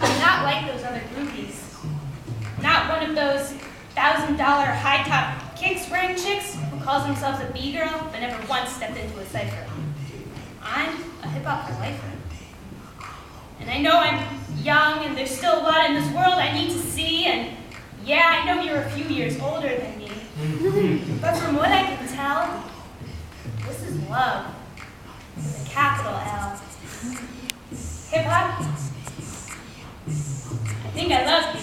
I'm not like those other groupies. Not one of those $1,000 high-top kicks-wearing chicks who calls themselves a B-girl but never once stepped into a cypher. I'm a hip-hop for lifer. And I know I'm young and there's still a lot in this world I need to see, and yeah, I know you're a few years older than me. But from what I can tell, this is love with a capital L. Hip-hop? I think I love you.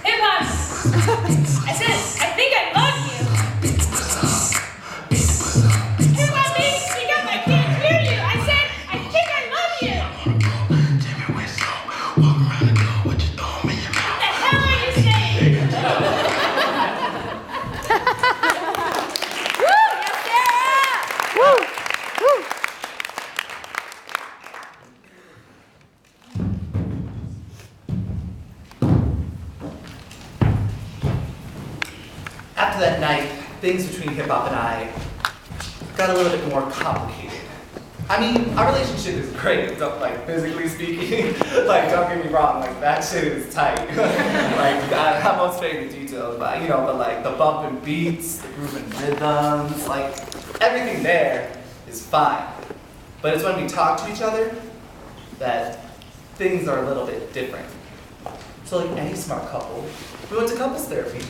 Hip-hop! I said, I think I love you. Hip-hop, baby, speak up, I can't hear you. I said, I think I love you. What the hell are you saying? Woo! Woo! After that night, things between hip-hop and I got a little bit more complicated. I mean, our relationship is great, like, physically speaking. Like, don't get me wrong, like, that shit is tight. Like, I won't spare the details, but, you know, the bumping beats, the grooving rhythms, like, everything there is fine. But it's when we talk to each other that things are a little bit different. So, like any smart couple, we went to couples therapy.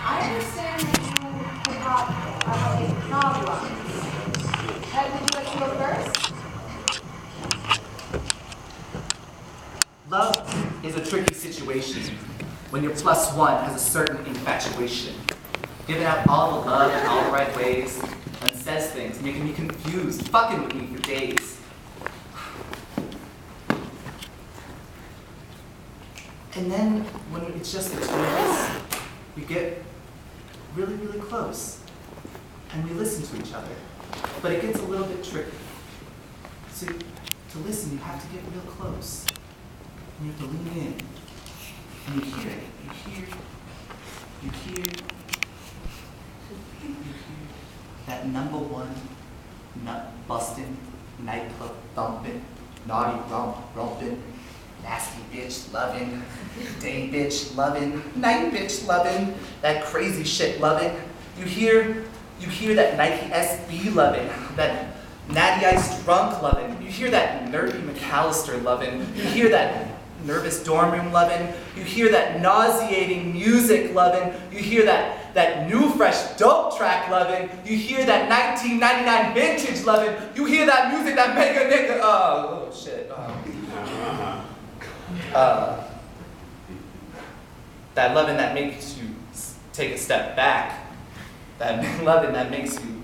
I understand that you hip-hop are like novels. Would you like to go first? Love is a tricky situation when your plus one has a certain infatuation, giving out all the love in all the right ways, and says things, making me confused, fucking with me for days. And then, when it's just the two of us, we get really, really close. And we listen to each other. But it gets a little bit tricky. So, to listen, you have to get real close. And you have to lean in. And you hear it. You hear that number one nut busting, nightclub thumping, naughty romping, nasty bitch loving, day bitch loving, night bitch loving, that crazy shit loving. You hear that Nike SB loving, that Natty Ice drunk loving. You hear that nerdy Macalester loving. You hear that nervous dorm room loving. You hear that nauseating music loving. You hear that new fresh dope track loving. You hear that 1999 vintage loving. You hear that music that make a nigga, oh shit. That loving that makes you take a step back. That loving that makes you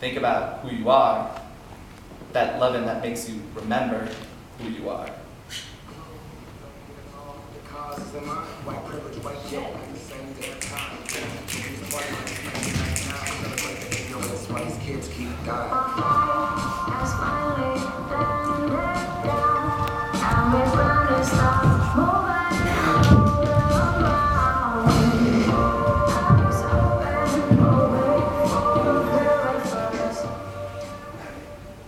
think about who you are. That loving that makes you remember who you are. White privilege, white shit, like the same damn time. That's why these kids keep dying.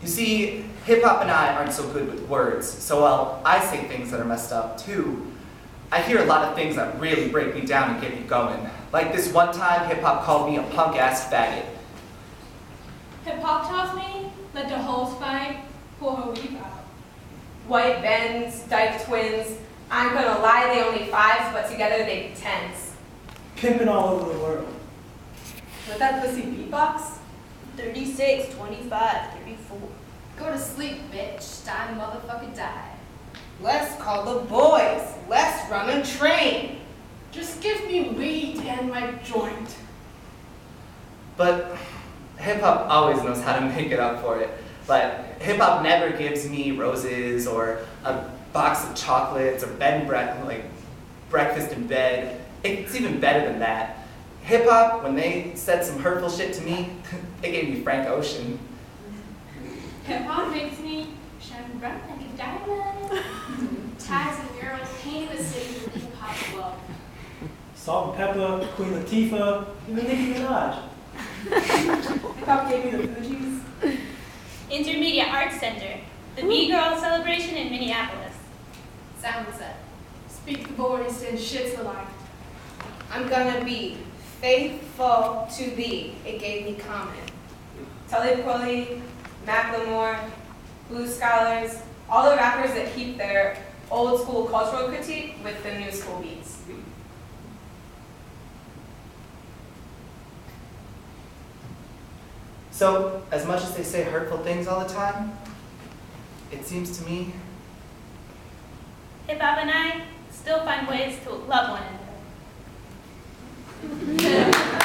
You see, hip-hop and I aren't so good with words, so while I say things that are messed up too, I hear a lot of things that really break me down and get me going. Like this one time, hip-hop called me a punk-ass faggot. Hip-hop tells me, let the hoes fight, pull her weave out. White Bens, dyke twins. I'm gonna lie, they only fives, but together they be tens. Pimping all over the world. With that pussy beatbox? 36, 25, 34. Go to sleep, bitch. Die, motherfucker, die. Let's call the boys. Let's run a train. Just give me weed and my joint. But hip-hop always knows how to make it up for it. Like, hip-hop never gives me roses or a box of chocolates or breakfast in bed. It's even better than that. Hip-hop, when they said some hurtful shit to me, they gave me Frank Ocean. Hip-hop shine bright like a diamond. Ties and murals painted with cities Salt and Pepper, Queen Latifah, even Nicki Minaj. Hip hop gave me the Fugees. Intermediate Arts Center, the B-Girl celebration in Minneapolis. Soundset. Speak the voice and shit's alike. I'm gonna be faithful to thee. It gave me comment. Tully Pully, Macklemore, Blues Scholars, all the rappers that keep their old school cultural critique with the new school beats. So, as much as they say hurtful things all the time, it seems to me Hip-hop and I still find ways to love one another.